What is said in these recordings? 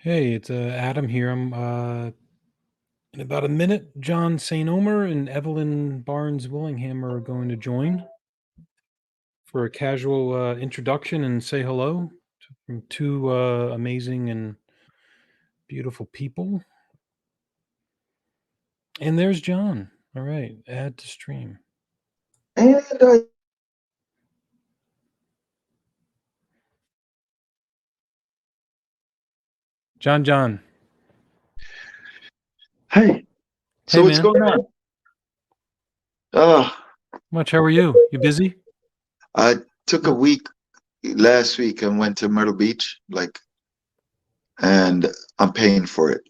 Hey, it's Adam here. I'm in about a minute. John St. Omer and Evelyn Barnes-Willingham are going to join for a casual introduction and say hello from two amazing and beautiful people. And there's John. All right, add to stream. And John. hey, Hey, so what's man. going on? Uh, Much. How are you? You busy? I took a week last week and went to Myrtle Beach, and I'm paying for it.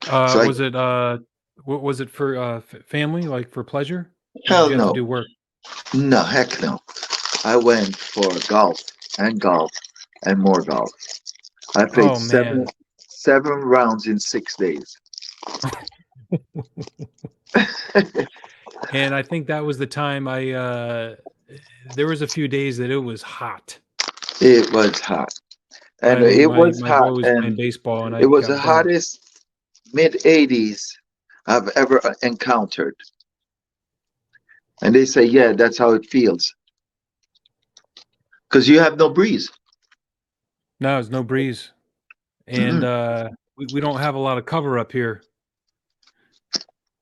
So Was it what was it for family, like for pleasure? Or did hell you have to no, do work? no, heck no. I went for golf and more golf. I played Oh seven man. seven rounds in 6 days. And I think that was the time there was a few days that it was hot. It was hot, I and mean, it my was my hot, boy was playing and baseball and I it was the got burnt. hottest mid 80s I've ever encountered. And they say, yeah, that's how it feels because you have no breeze. No, it's no breeze. And Mm-mm. we don't have a lot of cover up here.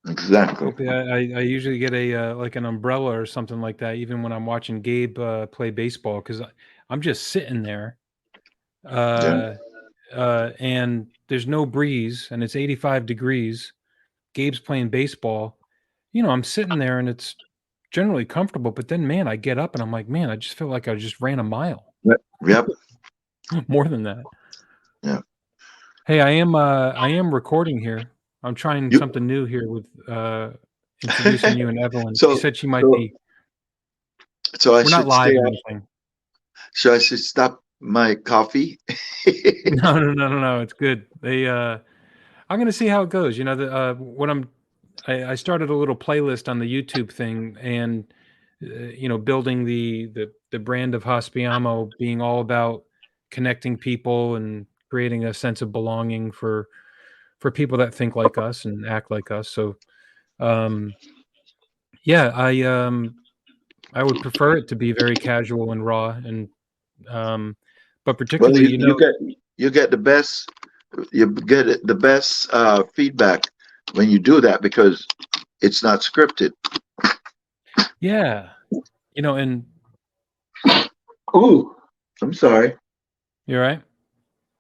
Exactly. Luckily, I usually get a like an umbrella or something like that, even when I'm watching Gabe play baseball, because I'm just sitting there, Yeah. uh, and there's no breeze, and it's 85 degrees. Gabe's playing baseball. I'm sitting there, and it's generally comfortable. But then, man, I get up and I'm like, man, I just feel like I just ran a mile. Yep. More than that. Yeah. Hey, I am recording here. I'm trying You. something new here with introducing you and Evelyn. She so said she might so be. so I We're not should live stay or up. anything. So I should stop my coffee. No. It's good. I'm gonna see how it goes. What I started a little playlist on the YouTube thing, and building the brand of Hospiamo being all about connecting people and creating a sense of belonging for people that think like us and act like us. So, um, yeah, I would prefer it to be very casual and raw, and um, but Well, particularly, you get the best feedback when you do that because it's not scripted. yeah, and Ooh, I'm sorry. you're right.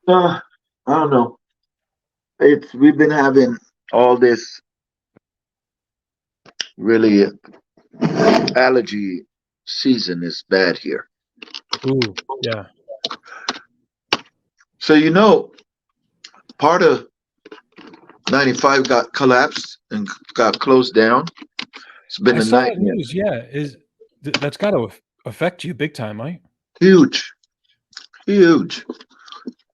I don't know. It's we've been having all this really allergy season is bad here. Ooh, yeah. So part of 95 got collapsed and got closed down. It's been I a saw that nightmare. news. Yeah, that's got to affect you big time, right? Huge, huge.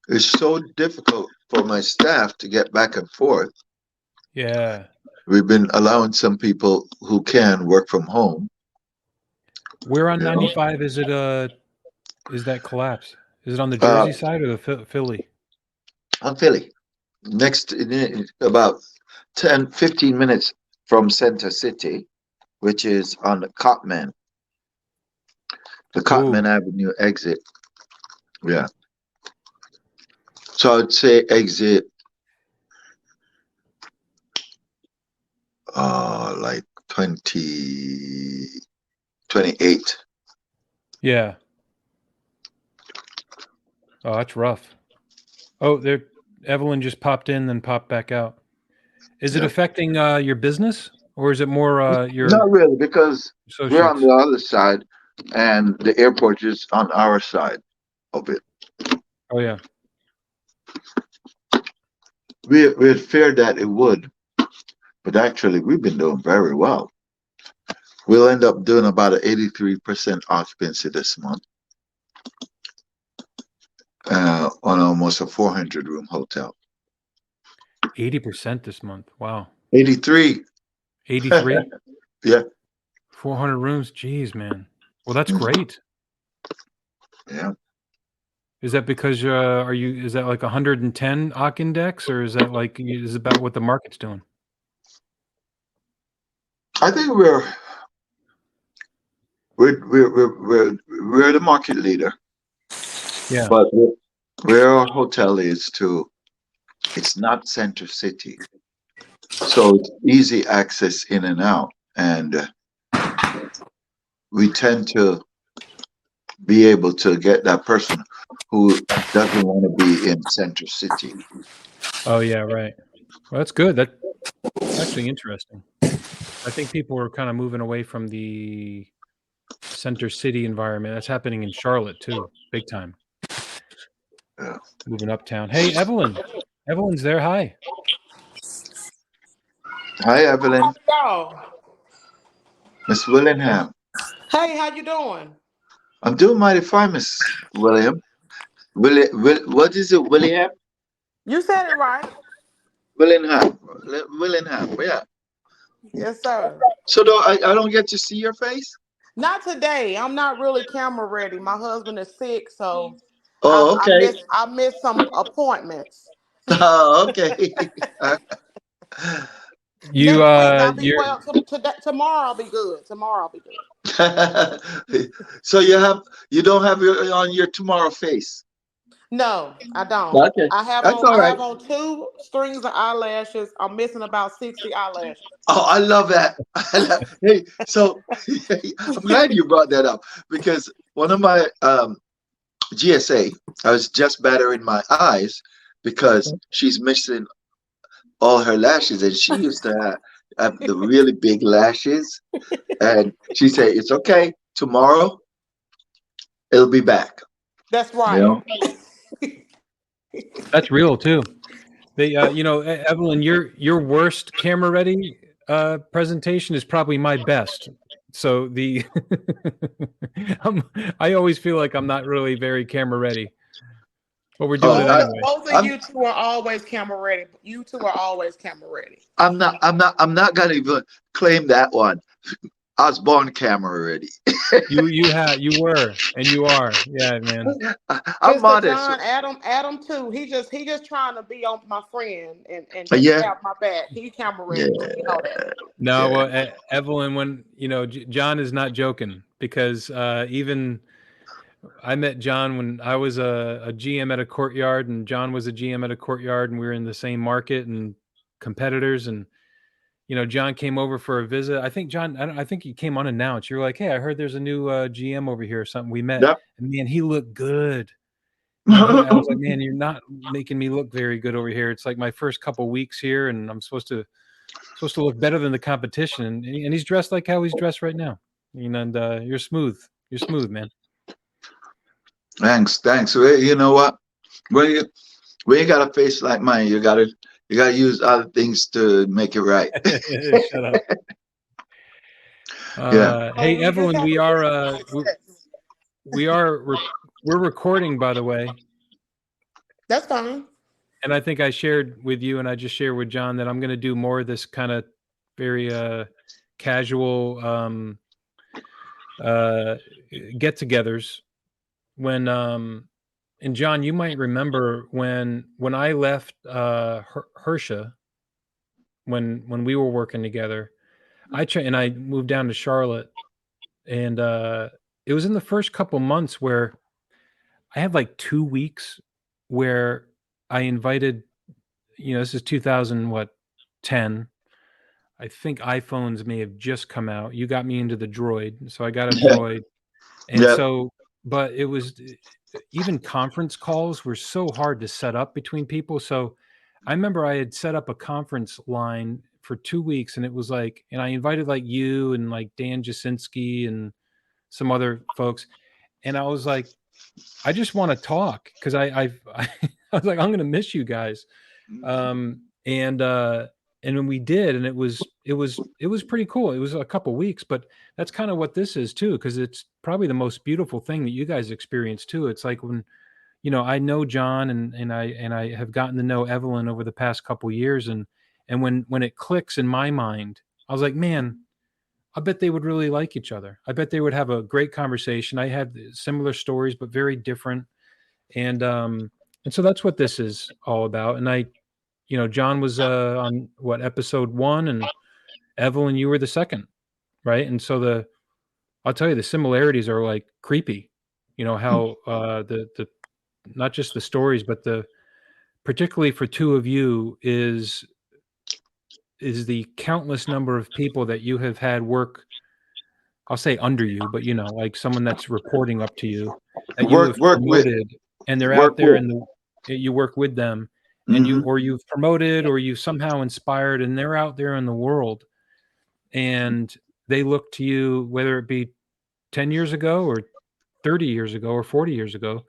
It's so difficult for my staff to get back and forth. Yeah. We've been allowing some people who can work from home. Where on You know, 95 is that collapse? Is it on the uh, Jersey side or the Philly? I'm Philly. Next, about 10, 15 minutes from Center City, which is on the Cotman Ooh, Avenue exit. Yeah. So I'd say exit like 28. yeah. Oh, that's rough. Oh, there. Evelyn just popped in, then popped back out. Is it Yeah. affecting your business, or is it more your Not really, because we're on associates? the other side and the airport is on our side of it. Oh yeah. We had feared that it would, but actually we've been doing very well. We'll end up doing about an 83% occupancy this month on almost a 400-room hotel. 80% this month. Wow. 83. 83? Yeah. 400 rooms. Jeez, man. Well, that's great. Yeah. Is that because is that like 110 OC index, or is that like is about what the market's doing? I think we're the market leader, Yeah. but where our hotel is too, it's not center city, so it's easy access in and out, and we tend to be able to get that person who doesn't want to be in center city. Oh yeah, right. Well, that's good. That's actually interesting. I think people are kind of moving away from the center city environment. That's happening in Charlotte too, big time. Yeah. Moving uptown. Hey, Evelyn. Evelyn's there. Hi. Hi, Evelyn. Y'all. Miss Willingham. Hey, how you doing? I'm doing mighty fine, Miss William. What is it, William? You said it right. Willingham. Willingham, yeah. Yes, sir. So I don't get to see your face? Not today. I'm not really camera ready. My husband is sick, so Oh, okay. I missed some appointments. Oh, okay. You Next week I'll be you're well. Tomorrow I'll be good. Tomorrow I'll be good. So you don't have your tomorrow face. No, I don't. Okay. That's all I right. have on 2 strings of eyelashes. I'm missing about 60 eyelashes. Oh, I love that. Hey, so I'm glad you brought that up because one of my GSA, I was just battering my eyes because she's missing all her lashes, and she used to have the really big lashes, and she said, "It's okay. Tomorrow, it'll be back." That's You right. know? That's real too. They Evelyn, your worst camera ready presentation is probably my best. So the I always feel like I'm not really very camera ready, but we're doing Oh, it anyway. Both of I'm you two are always camera ready. You two are always camera ready. I'm not gonna even claim that one. I was born camera ready. You were and you are. Yeah, man. I'm Mr. modest. John, Adam too. He just trying to be on my friend and just Yeah, have my back. He camera yeah, ready too. You know that. No, yeah. well, Evelyn, when John is not joking because even I met John when I was a GM at a courtyard, and John was a GM at a courtyard, and we were in the same market and competitors. And John came over for a visit. I think John, I think he came unannounced. You're like, hey, I heard there's a new GM over here or something. We met, Yep. and man, he looked good. I was like, man, you're not making me look very good over here. It's like my first couple weeks here, and I'm supposed to look better than the competition. And he's dressed like how he's dressed right now. And you're smooth. You're smooth, man. Thanks. Well, you know what? When you got a face like mine, you gotta use other things to make it right. Shut up. Yeah. Hey, We just Evelyn, have we to are success. we're recording, by the way. That's fine. And I think I shared with you, and I just shared with John that I'm going to do more of this kind of very casual get-togethers. When and John, you might remember when I left Hersha when we were working together. And I moved down to Charlotte, and it was in the first couple months where I had like 2 weeks where I invited, this is 2010. I think iPhones may have just come out. You got me into the Droid, so I got a Droid. And Yeah. so, but it was even conference calls were so hard to set up between people. So I remember I had set up a conference line for 2 weeks, and it was like, and I invited like you and like Dan Jasinski and some other folks. And I was like, I just want to talk because I was like, I'm going to miss you guys. And when we did, and it was pretty cool. It was a couple weeks, but that's kind of what this is too, because it's probably the most beautiful thing that you guys experience too. It's like when I know John and I have gotten to know Evelyn over the past couple years, and when it clicks in my mind, I was like, man, I bet they would really like each other. I bet they would have a great conversation. I had similar stories, but very different. And so that's what this is all about. And John was on what, episode 1, and Evelyn, you were the second, right? And so I'll tell you, the similarities are like creepy. How the not just the stories, but particularly for two of you is the countless number of people that you have had work, I'll say under you, but like someone that's reporting up to you, that you have Work with, promoted, and they're work out there with. and you work with them, and Hmm. you've promoted, or you've somehow inspired, and they're out there in the world, and they look to you, whether it be 10 years ago or 30 years ago or 40 years ago,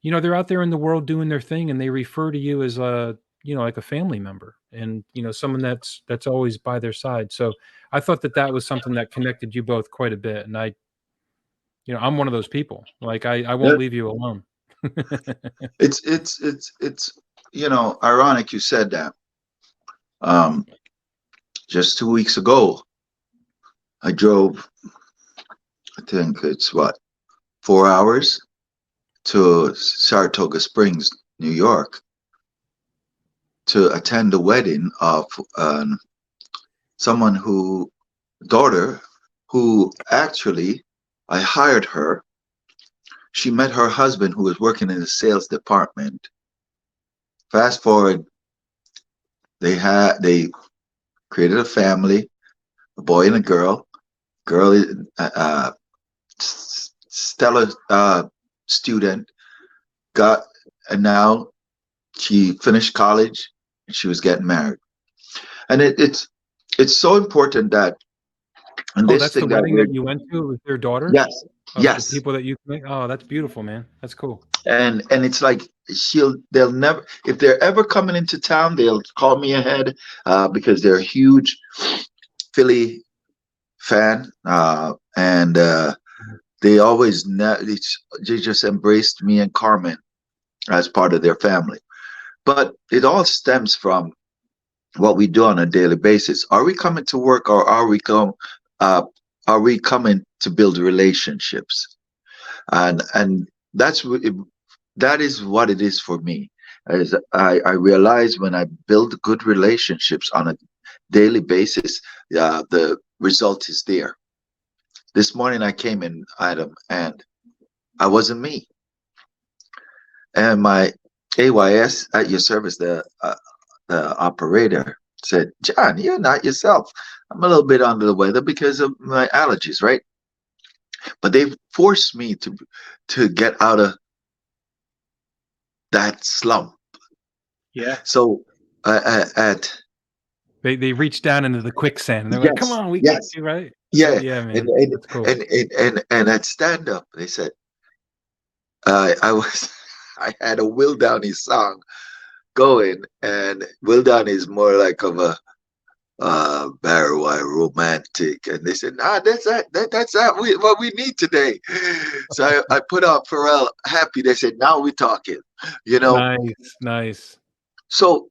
they're out there in the world doing their thing, and they refer to you as like a family member, and someone that's always by their side. So I thought that was something that connected you both quite a bit. And I'm one of those people. Like I Yeah. won't leave you alone. It's ironic you said that. Um, just 2 weeks ago, I drove, I think it's what, 4 hours to Saratoga Springs, New York, to attend the wedding of someone daughter, who actually, I hired her. She met her husband, who was working in the sales department. Fast forward, they created a family, a boy and a girl. Girl is stellar student, and now she finished college and she was getting married. And it's so important that, and Oh, this that's the thing that wedding we're, that you went to with your daughter, yes, of the yes. people that you met? Oh, that's beautiful, man. That's cool. And it's like, they'll never, if they're ever coming into town, they'll call me ahead, because they're a huge Philly fan, and they always they just embraced me and Carmen as part of their family. But it all stems from what we do on a daily basis. Are we coming to work, or uh, are we coming to build relationships? And that is what it is for me. As I realize, when I build good relationships on a daily basis, the result is there. This morning I came in, Adam, and I wasn't me. And my AYS at your service, the operator, said, "John, you're not yourself. I'm a little bit under the weather because of my allergies, right? But they forced me to get out of that slump." Yeah. So at They reached down into the quicksand, and they're like, "Come yes, on, we got yes, you," right? yeah, Yeah, and man. and That's cool. and at stand up, they said, I was I had a Will Downey song going, and Will Downey is more like of a Barry White romantic, and they said, "Nah, that's not what we need today." So I put out Pharrell Happy. They said, "Now we're talking," you know. Nice, nice. So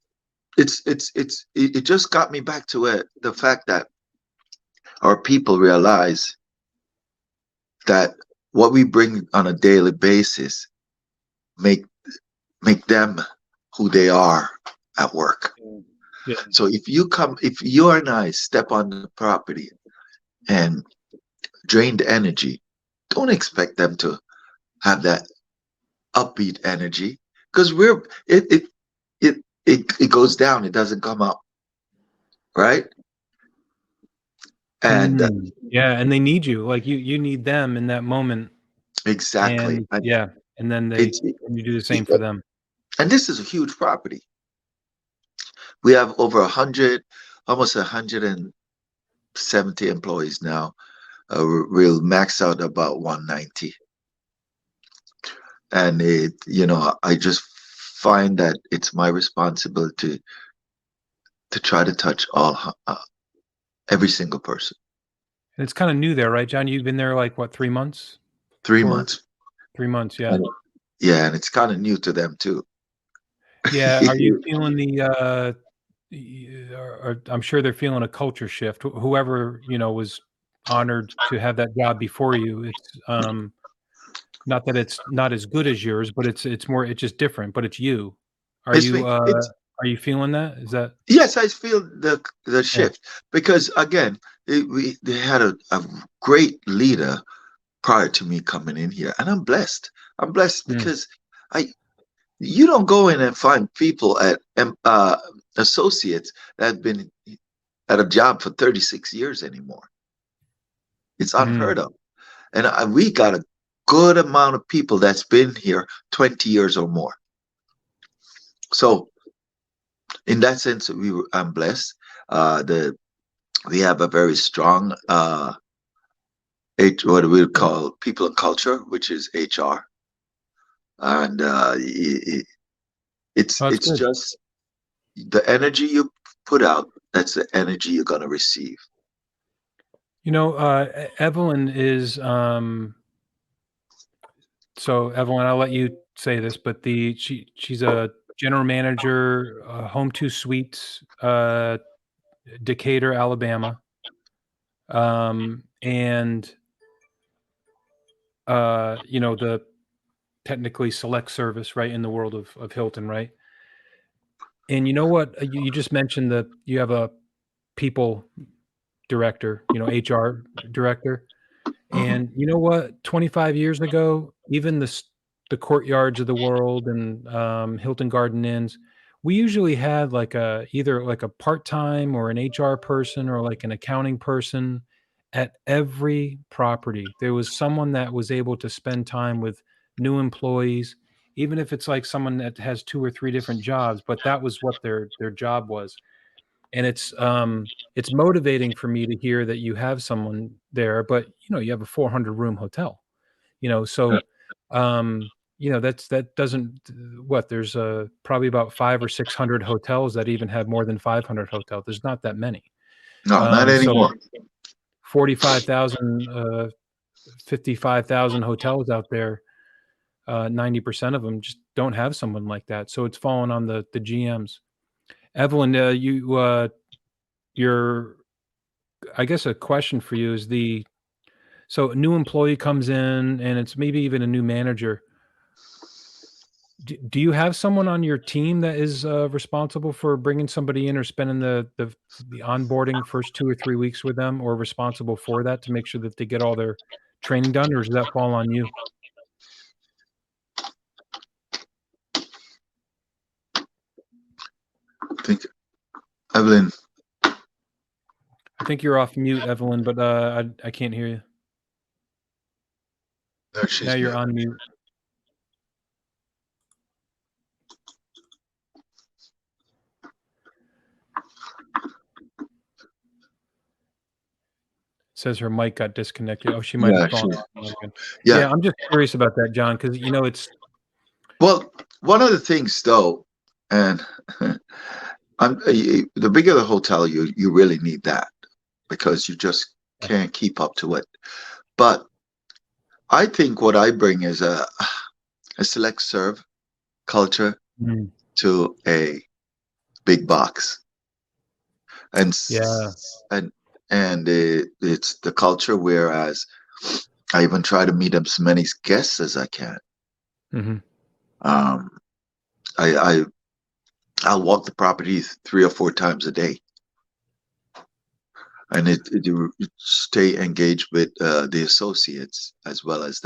it just got me back to the fact that our people realize that what we bring on a daily basis make them who they are at work. Yeah. So if you and I step on the property and drain the energy, don't expect them to have that upbeat energy, because it goes down, it doesn't come up, right? And Yeah, and they need you. Like you need them in that moment, exactly, and yeah, and then it's you do the same for them. and this is a huge property. We have over 100, almost 170 employees now. We'll max out about 190. And I just find that it's my responsibility to try to touch every single person. And it's kind of new there, right, John? You've been there like what, 3 months? 3 months. 3 months, yeah. And, yeah, and it's kind of new to them too. Yeah, are you feeling I'm sure they're feeling a culture shift. Whoever, was honored to have that job before you. It's Not that it's not as good as yours, but it's more it's just different, but it's you. Are It's you me. It's are you feeling that? Is that Yes, I feel the yeah. shift because again, they had a great leader prior to me coming in here, and I'm blessed. I'm blessed Mm, because I you don't go in and find people at associates that have been at a job for 36 years anymore. It's mm. unheard of, and we got a good amount of people that's been here 20 years or more. So in that sense, I'm blessed. The We have a very strong what we would call people and culture, which is HR, and Oh, that's it's good. just the energy you put out. That's the energy you're gonna receive. Evelyn is so Evelyn, I'll let you say this, but she's a general manager, Home 2 Suites, Decatur, Alabama. And the technically select service, right, in the world of Hilton, right? And you know what? You just mentioned that you have a people director, HR director. Mhm. And you know what? 25 years ago, even the courtyards of the world and Hilton Garden Inns, we usually had like either like a part-time or an HR person or like an accounting person at every property. There was someone that was able to spend time with new employees, even if it's like someone that has two or three different jobs, but that was what their job was. And it's motivating for me to hear that you have someone there, but you have a 400 room hotel, Yeah. so that doesn't what there's probably about 5 or 600 hotels that even have more than 500 hotels. There's not that many. No, not So anymore. 45,000 55,000 hotels out there, 90% of them just don't have someone like that, so it's fallen on the GMs. Evelyn, you're I guess a question for you is so a new employee comes in and it's maybe even a new manager. Do you have someone on your team that is responsible for bringing somebody in or spending the onboarding first 2 or 3 weeks with them, or responsible for that to make sure that they get all their training done, or does that fall on you? I think Evelyn. I think you're off mute, Evelyn, but I can't hear you. There Now she's you're mute. on mute. Says her mic got disconnected. Oh, she might have Yeah, fallen off again. yeah. Yeah, I'm just curious about that, John, because it's Well, one of the things though, and the bigger the hotel, you really need that because you just can't keep up to it. But I think what I bring is a select serve culture Mm, to a big box, and yeah. and it's the culture. Whereas I even try to meet as many guests as I can. Hmm. Um, I I'll walk the property 3 or 4 times a day, and you stay engaged with the associates as well as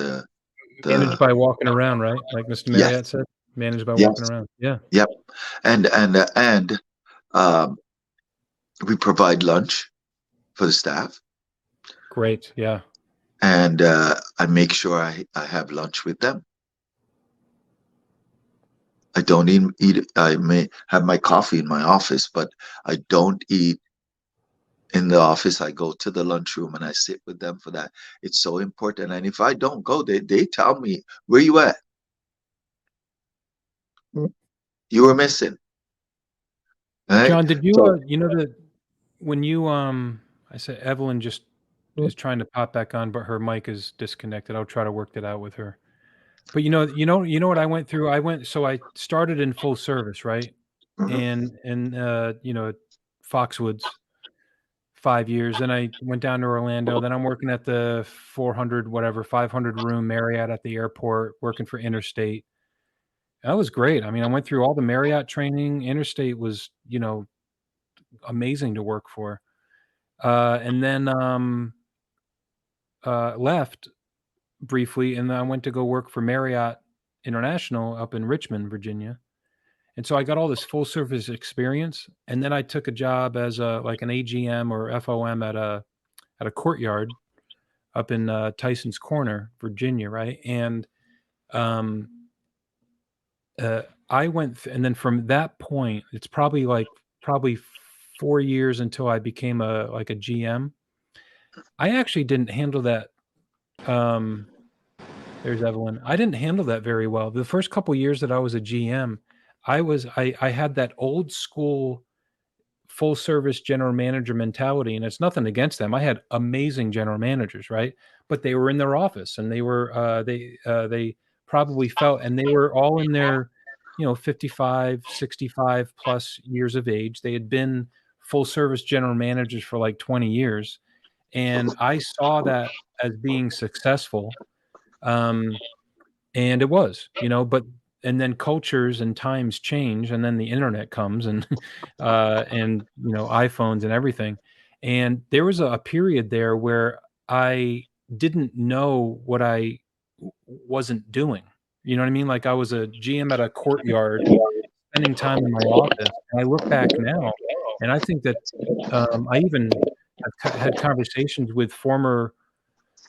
Managed the by walking around, right? Like Mr. yes, Marriott said, managed by walking yes, around. Yeah, yep, and um, we provide lunch for the staff, great. Yeah. and I make sure I have lunch with them. I don't even eat. I may have my coffee in my office, but I don't eat in the office. I go to the lunchroom and I sit with them for that. It's so important. And if I don't go, they tell me, where you at? You were missing. Right? John, did you So that when you I said Evelyn just is trying to pop back on, but her mic is disconnected. I'll try to work that out with her. But you know what I went through? So I started in full service, right? mhm, And Foxwoods. 5 years. Then I went down to Orlando. Then I'm working at the 500 room Marriott at the airport, working for Interstate. That was great. I mean, I went through all the Marriott training. Interstate was, amazing to work for. And then left briefly, and then I went to go work for Marriott International up in Richmond, Virginia. And so I got all this full service experience, and then I took a job as like an AGM or FOM at a courtyard up in Tyson's Corner, Virginia, right? And I went, and then from that point, it's probably 4 years until I became a GM. I actually didn't handle that. There's Evelyn. I didn't handle that very well. The first couple years that I was a GM, I had that old school full service general manager mentality, and it's nothing against them. I had amazing general managers, right? But they were in their office, and they probably felt, and they were all in their 55, 65 plus years of age. They had been full service general managers for like 20 years, and I saw that as being successful. And it was, but and then cultures and times change, and then the internet comes, and iPhones and everything. And there was a period there where I didn't know what I wasn't doing. You know what I mean? Like I was a GM at a courtyard, spending time in my office. And I look back now, and I think that I even have had conversations with former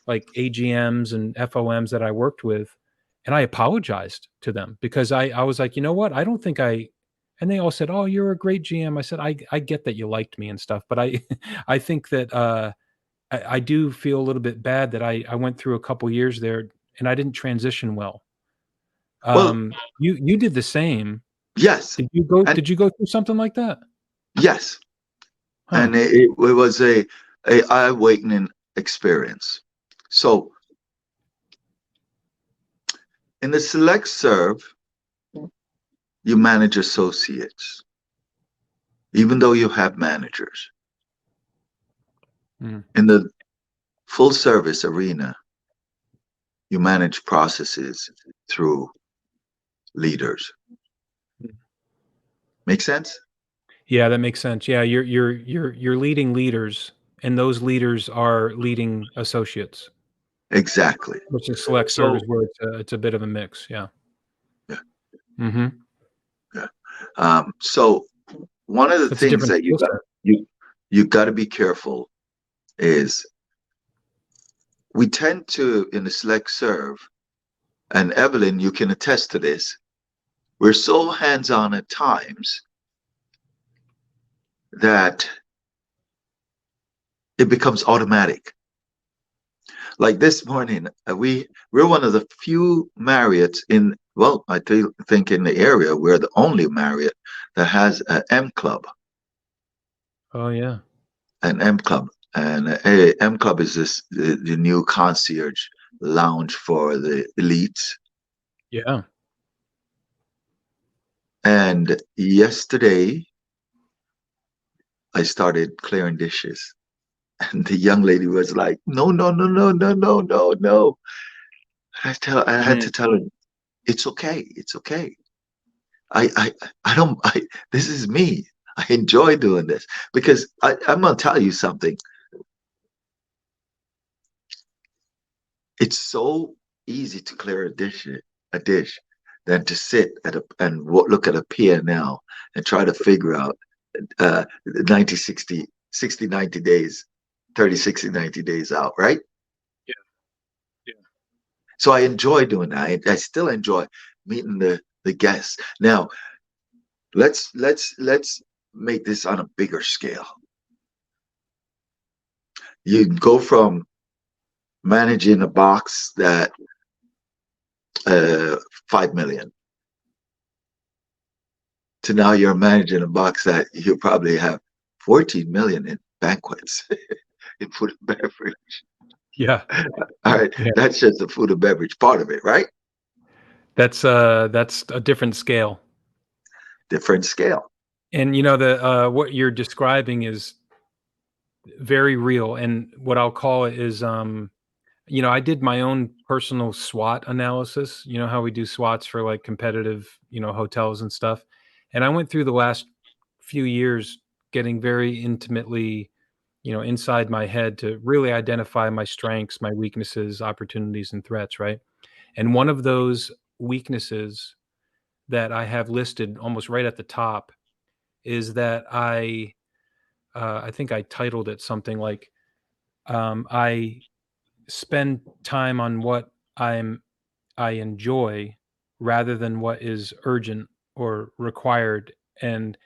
like AGMs and FOMs that I worked with, and I apologized to them because I was like, you know what? I don't think and they all said, "Oh, you're a great GM." I said, I get that you liked me and stuff, but I I think that I do feel a little bit bad that I went through a couple years there and I didn't transition well. Well, You did the same. yes, and Did you go through something like that? yes, Huh. and it was a eye-awakening experience. So in the select serve, you manage associates, even though you have managers. Mm. In the full service arena, you manage processes through leaders. Make sense? Yeah, that makes sense. Yeah, you're leading leaders, and those leaders are leading associates. Exactly. Which is select So service where it's a bit of a mix, yeah. yeah, Mhm. yeah. So one of the It's a things different that skill set. you got to be careful is we tend to in the select serve, and Evelyn, you can attest to this. We're so hands-on at times that it becomes automatic. Like this morning, we're one of the few Marriotts think in the area we're the only Marriott that has an M Club. Oh, yeah. An M Club, and M Club is the new concierge lounge for the elites. Yeah. And yesterday, I started clearing dishes. And the young lady was like, "No, no, no, no, no, no, no, no." I had to tell her, "It's okay, it's okay. I don't. This is me. I enjoy doing this because I'm gonna tell you something. It's so easy to clear a dish, than to sit and look at a P&L and try to figure out 90, 60, 90 days, 30, 60, 90 days out, right? Yeah. Yeah. So I enjoy doing that. I still enjoy meeting the guests. Now, let's make this on a bigger scale. You go from managing a box that 5 million to now you're managing a box that you probably have 14 million in banquets in food and beverage. Yeah. All right, Yeah. that's just the food and beverage part of it, right? That's a different scale. Different scale. And, the what you're describing is very real. And what I'll call it is, I did my own personal SWOT analysis. You know how we do SWOTs for like competitive, hotels and stuff. And I went through the last few years getting very intimately, inside my head to really identify my strengths, my weaknesses, opportunities, and threats, right? And one of those weaknesses that I have listed almost right at the top is that I think I titled it something like, I spend time on what I enjoy rather than what is urgent or required, and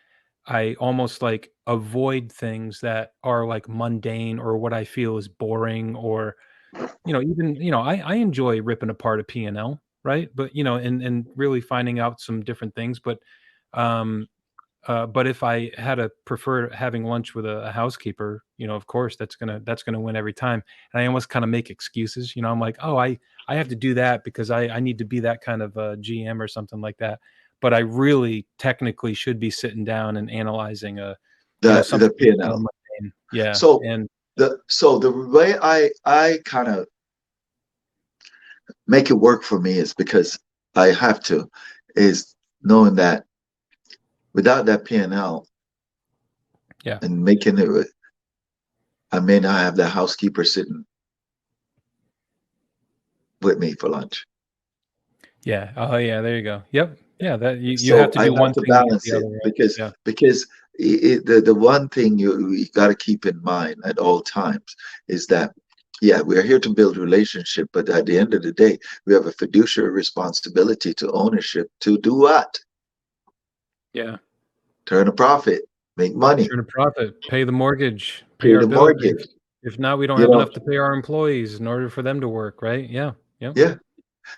I almost like avoid things that are like mundane or what I feel is boring, or even I enjoy ripping apart a P&L, right? But and really finding out some different things, um but if I had to prefer having lunch with a housekeeper, of course that's gonna win every time. And I almost kind of make excuses. I'm like, oh, I have to do that because I need to be that kind of GM or something like that. But I really technically should be sitting down and analyzing something the that's more P&L. mundane. Yeah, So and the way I kind of make it work for me is because I have to, is knowing that without that P&L yeah, and making it, I may not have that housekeeper sitting with me for lunch. yeah. Oh yeah, there you go. Yep. Yeah, that you have So to I do have one to thing to get balance the it other, right? because Yeah. the one thing you got to keep in mind at all times is that, yeah, we're here to build relationship, but at the end of the day, we have a fiduciary responsibility to ownership to do what? Yeah. Turn a profit, make money, Turn a profit, pay the mortgage, pay pay our the bills. mortgage. If not, we don't You have know, enough to pay our employees in order for them to work, right? Yeah. Yep. yeah.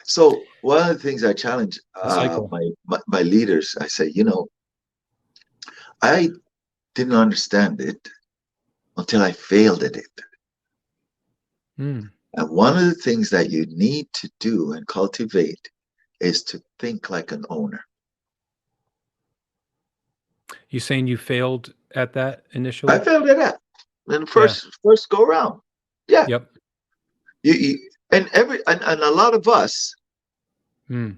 So one of the things I challenge It's a cycle. my leaders, I say, I didn't understand it until I failed at it. Mm. And one of the things that you need to do and cultivate is to think like an owner. You saying you failed at that I initially? failed at that in the Yeah. first go round. Yeah, Yep. and a lot of us Mm.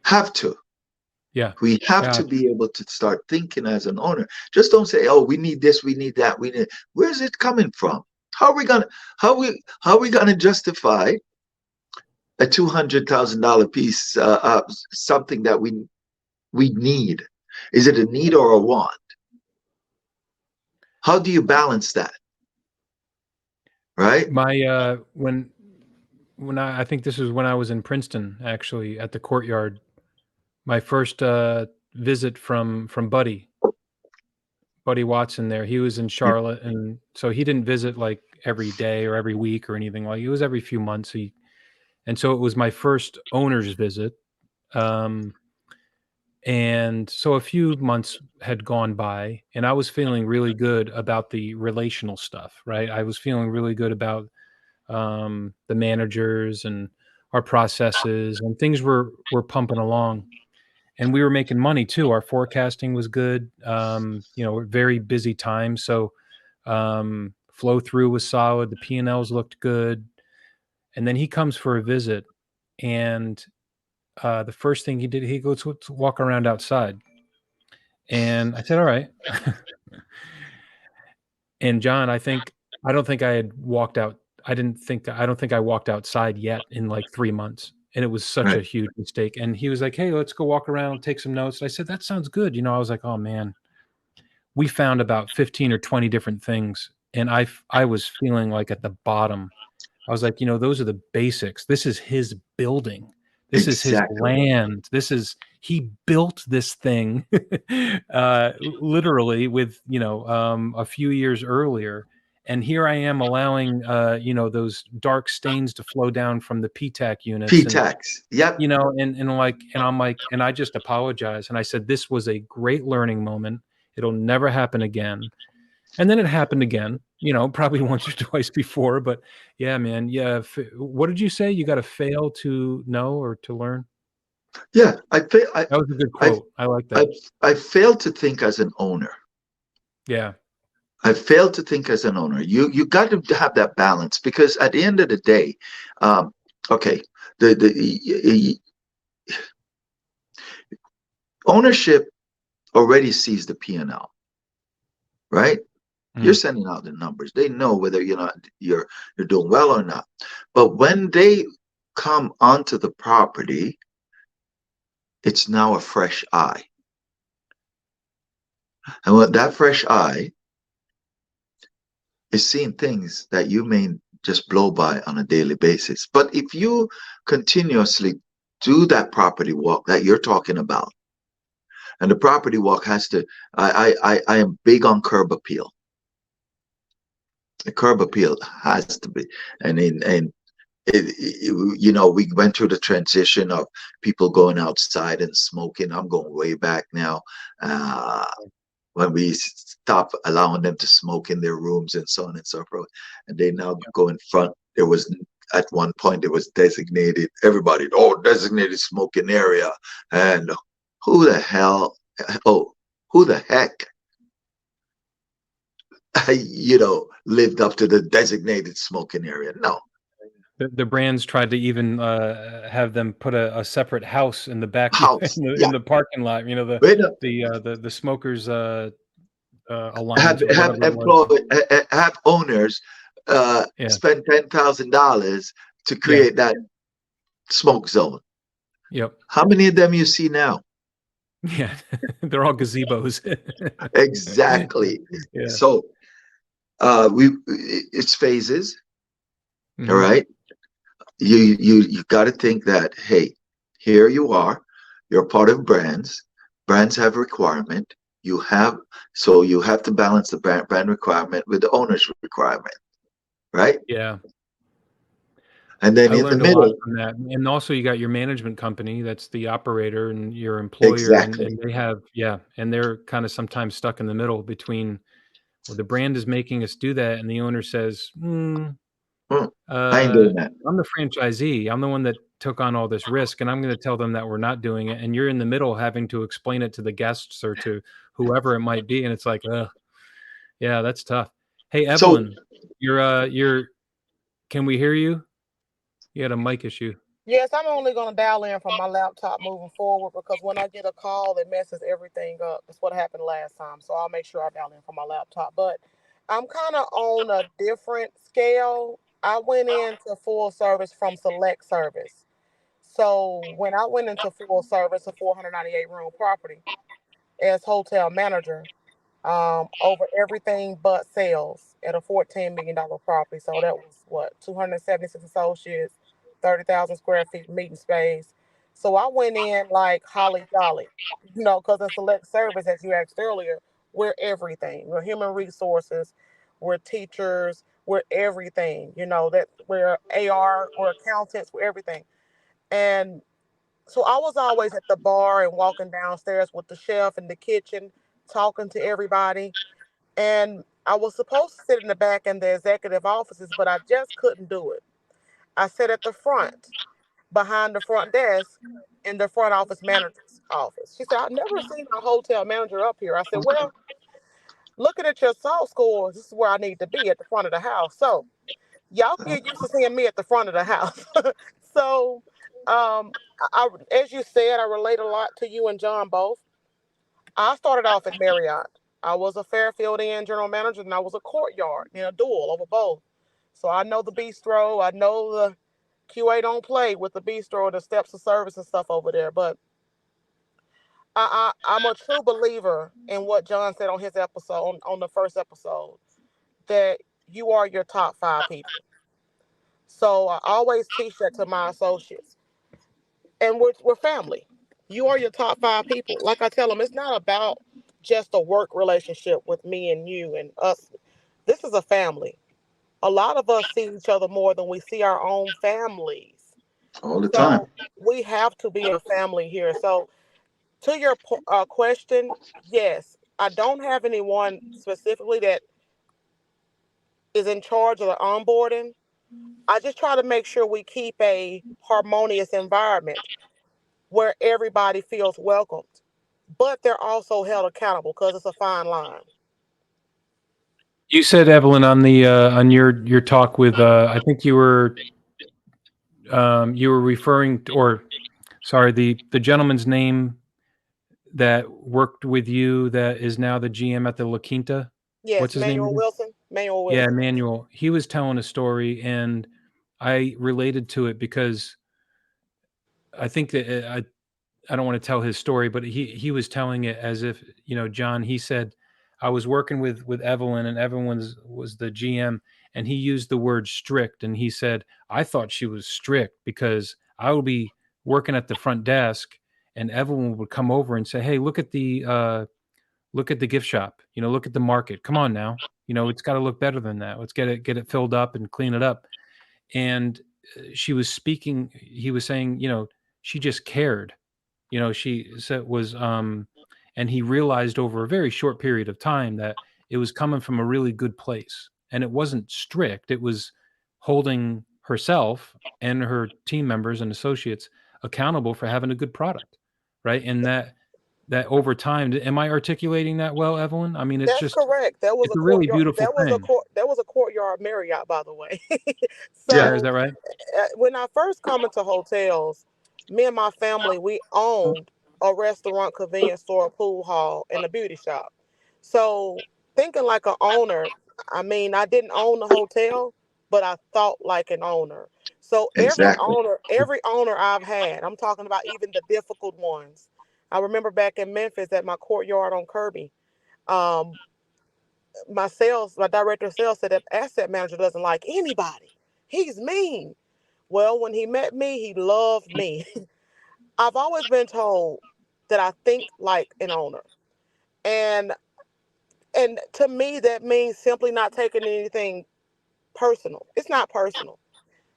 have to. Yeah. We have Yeah. to be able to start thinking as an owner. Just don't say, "Oh, we need this, we need that, we need." Where's it coming from? How are we gonna how are we gonna justify a $200,000 piece, something that we need? Is it a need or a want? How do you balance that? Right? My when I think this was when I was in Princeton, actually, at the Courtyard. My first visit from Buddy Watson there. He was in Charlotte, and so he didn't visit like every day or every week or anything. Like it was every few months. And so it was my first owner's visit. Um, and so a few months had gone by, and I was feeling really good about the relational stuff, right? I was feeling really good about the managers and our processes, and things were pumping along. And we were making money too. Our forecasting was good. Very busy time. So flow through was solid. The P&Ls looked good. And then he comes for a visit, and the first thing he did, he goes to walk around outside. And I said, all right. And John, I don't think I had walked out. I don't think I walked outside yet in like 3 months. And it was such Right. a huge mistake. And he was like, hey, let's go walk around, take some notes. And I said, that sounds good. I was like, oh man, we found about 15 or 20 different things. And I was feeling like at the bottom. I was like, those are the basics. This is his building. This is his Exactly. land. He built this thing literally with, a few years earlier. And here I am allowing, those dark stains to flow down from the PTAC units. And, P-tax. Yep. and I'm like, and I just apologized. And I said, this was a great learning moment. It'll never happen again. And then it happened again, probably once or twice before, but yeah, man. Yeah. What did you say? You got to fail to know or to learn? Yeah. That was a good I quote. I like I that. I failed to think as an owner. Yeah. I fail to think as an owner. You got to have that balance because at the end of the day, um, okay, the ownership already sees the P&L, right? You're sending out the numbers. They know whether you're doing well or not. But when they come onto the property, it's now a fresh eye. And what that fresh eye is seeing things that you may just blow by on a daily basis. But if you continuously do that property walk that you're talking about, and the property walk has to, I am big on curb appeal. The curb appeal has to be, and we went through the transition of people going outside and smoking. I'm going way back now. When we stopped allowing them to smoke in their rooms and so on and so forth, and they now go in front. There was at one point it was designated designated smoking area, and who the hell? Oh, who the heck? Lived up to the designated smoking area. No. The brands tried to even have them put a separate house in the back House. in the parking lot. The smokers alliance or have whatever it was. have owners Yeah. spend $10,000 to create that smoke zone. Yep. How many of them you see now? Yeah, they're all gazebos. Exactly. Yeah. So it's phases. Mhm. All right. You got to think that, hey, here you are. You're part of brands. Brands have requirement. You have to balance the brand requirement with the owner's requirement, right? Yeah. And then I in the learned a lot middle, from that. And also you got your management company, that's the operator, and your employer, exactly. and they have and they're kind of sometimes stuck in the middle between, well, the brand is making us do that, and the owner says, I ain't doing that. I'm the franchisee. I'm the one that took on all this risk, and I'm going to tell them that we're not doing it. And you're in the middle having to explain it to the guests or to whoever it might be. And it's like, yeah, that's tough. Hey, So Evelyn, can we hear you? You had a mic issue. Yes, I'm only going to dial in from my laptop moving forward because when I get a call, it messes everything up. That's what happened last time. So I'll make sure I dial in from my laptop. But I'm kind of on a different scale. I went into full service from select service. So when I went into full service, a 498 room property as hotel manager, over everything but sales at a $14 million property. So that was what, 276 associates, 30,000 square feet meeting space. So I went in like holly jolly, because in select service, as you asked earlier, we're everything. We're human resources, we're teachers, we're everything. That we're AR, we're accountants, we're everything. And so I was always at the bar and walking downstairs with the chef in the kitchen, talking to everybody. And I was supposed to sit in the back in the executive offices, but I just couldn't do it. I sat at the front, behind the front desk, in the front office manager's office. She said, "I've never seen a hotel manager up here." I said, "Well, looking at your SALT scores, this is where I need to be at the front of the house. So y'all get used to seeing me at the front of the house." So, as you said, I relate a lot to you and John both. I started off at Marriott. I was a Fairfield Inn general manager, and I was a Courtyard in a dual over both. So I know the bistro. I know the QA don't play with the bistro, the steps of service and stuff over there. But I'm a true believer in what John said on his episode, on the first episode, that you are your top five people. So I always teach that to my associates. And we're family. You are your top five people. Like I tell them, it's not about just a work relationship with me and you and us. This is a family. A lot of us see each other more than we see our own families. all the time. So we have to be a family here. So to your question, yes, I don't have anyone specifically that is in charge of the onboarding. I just try to make sure we keep a harmonious environment where everybody feels welcomed, but they're also held accountable because it's a fine line. You said, Evelyn, on the on your talk with I think you were referring to, or sorry, the gentleman's name that worked with you that is now the GM at the La Quinta. Yes, What's his name Manuel again? Wilson. Manuel Yeah, Wilson. Manuel. He was telling a story, and I related to it because I think that I don't want to tell his story, but he was telling it as if, John. He said, I was working with Evelyn, and Evelyn was the GM, and he used the word strict, and he said, I thought she was strict because I would be working at the front desk, and Evelyn would come over and say, hey, look at the gift shop, look at the market. Come on now, it's got to look better than that. Let's get it filled up and clean it up. And she was speaking. He was saying, she just cared. She said was and he realized over a very short period of time that it was coming from a really good place, and it wasn't strict. It was holding herself and her team members and associates accountable for having a good product, right? And that over time, am I articulating that well, Evelyn? I mean, it's That's just correct. There was it's a a really courtyard. beautiful thing. There was a courtyard Marriott, by the way. Yeah. Yeah, is So that right? when I first come into hotels, me and my family, we owned a restaurant, convenience store, a pool hall, and a beauty shop. So thinking like an owner, I mean, I didn't own the hotel, but I thought like an owner. So Exactly. every owner I've had, I'm talking about even the difficult ones. I remember back in Memphis at my courtyard on Kirby. Um, my director of sales said that asset manager doesn't like anybody. He's mean. Well, when he met me, he loved me. I've always been told that I think like an owner. And and to me that means simply not taking anything personal. It's not personal.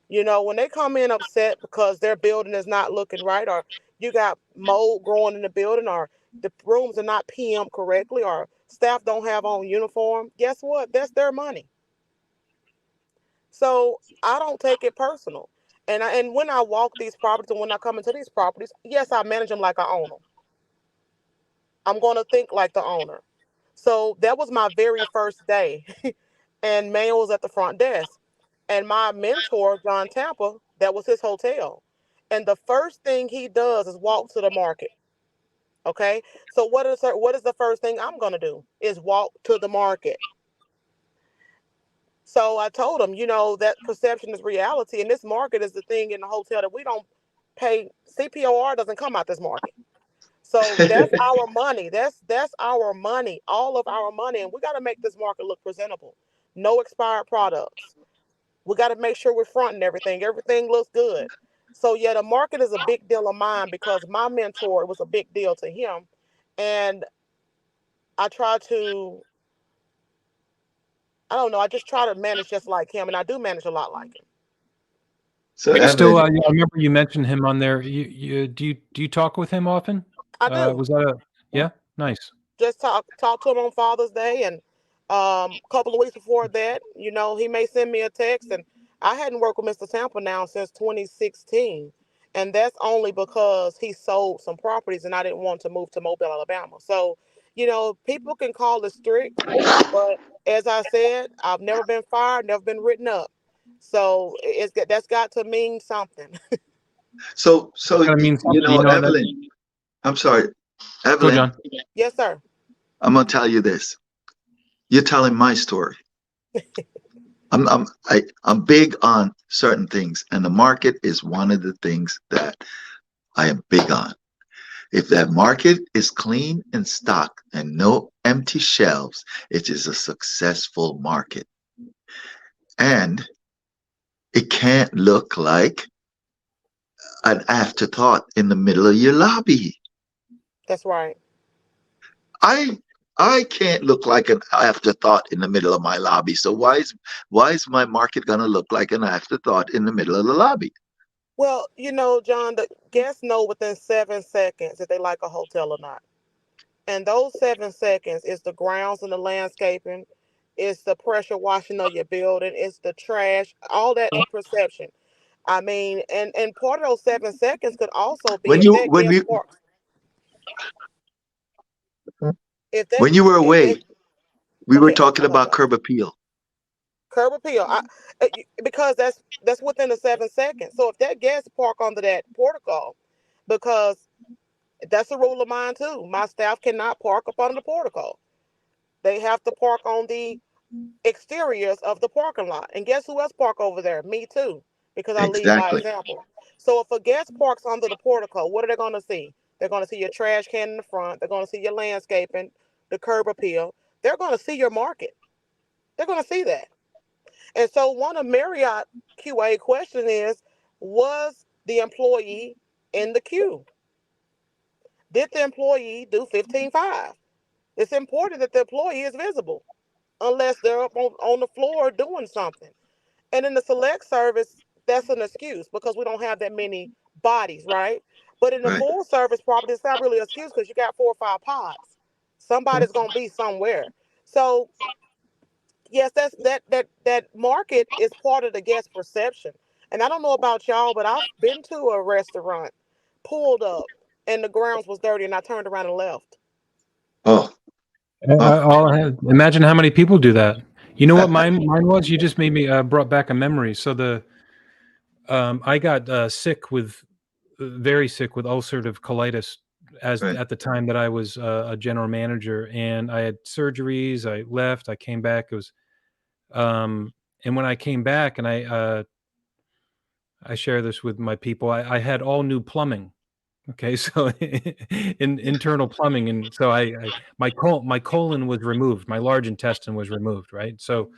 When they come in upset because their building is not looking right, or you got mold growing in the building, or the rooms are not PM correctly, or staff don't have on uniform, guess what? That's their money. So I don't take it personal. And when I walk these properties and when I come into these properties, yes, I manage them like I own them. I'm going to think like the owner. So that was my very first day, and Manuel was at the front desk, and my mentor, John Tampa, that was his hotel. And the first thing he does is walk to the market. Okay, so what is the first thing I'm going to do? Is walk to the market. So I told him, that perception is reality, and this market is the thing in the hotel that we don't pay. CPOR doesn't come out this market. So that's our money. That's our money, all of our money, and we got to make this market look presentable. No expired products. We got to make sure we're fronting everything. Everything looks good. So yeah, the market is a big deal of mine because my mentor, it was a big deal to him, and I try to. I don't know. I just try to manage just like him, and I do manage a lot like him. So Are you still? Evelyn, I remember you mentioned him on there. Do you talk with him often? I do. Was that a yeah? Nice. Just talk to him on Father's Day, and a couple of weeks before that, he may send me a text. And I hadn't worked with Mr. Tampa now since 2016, and that's only because he sold some properties, and I didn't want to move to Mobile, Alabama. So, people can call it strict, but as I said, I've never been fired, never been written up. So that's got to mean something. so Gotta mean something, that. Evelyn, I'm sorry, Go, Evelyn, John. Yes, sir. I'm gonna tell you this. You're telling my story. I'm big on certain things, and the market is one of the things that I am big on. If that market is clean and stocked and no empty shelves, it is a successful market. And it can't look like an afterthought in the middle of your lobby. That's right. I I can't look like an afterthought in the middle of my lobby. So why is my market gonna look like an afterthought in the middle of the lobby? Well, John, the guests know within 7 seconds if they like a hotel or not. And those 7 seconds is the grounds and the landscaping, it's the pressure washing of your building, it's the trash, all that perception. I mean, and part of those 7 seconds could also be When if you that when guest we parks, if that when you were if they away, We Go were ahead. talking I'm about listening. curb appeal. Curb appeal. Because that's within the 7 seconds. So if that guest park under that portico, because that's a rule of mine too. My staff cannot park up under the portico. They have to park on the exteriors of the parking lot. And guess who else park over there? Me too, because I lead by Exactly. example. So if a guest parks under the portico, what are they going to see? They're going to see your trash can in the front. They're going to see your landscaping, the curb appeal. They're going to see your market. They're going to see that. And so one of Marriott QA question is, was the employee in the queue? Did the employee do 15.5? It's important that the employee is visible unless they're up on the floor doing something. And in the select service, that's an excuse because we don't have that many bodies, right? But in the Right. full service property, it's not really an excuse because you got 4 or 5 pods. Somebody's gonna be somewhere. So yes, that market is part of the guest perception. And I don't know about y'all, but I've been to a restaurant, pulled up, and the grounds was dirty, and I turned around and left. Oh. Imagine how many people do that. You know what mine was? You just made me brought back a memory. So I got very sick with ulcerative colitis Right. at the time that I was a general manager, and I had surgeries. I left. I came back. It was and when I came back, and I share this with my people, I had all new plumbing. Okay, so internal plumbing, and so my colon was removed, my large intestine was removed, right? So,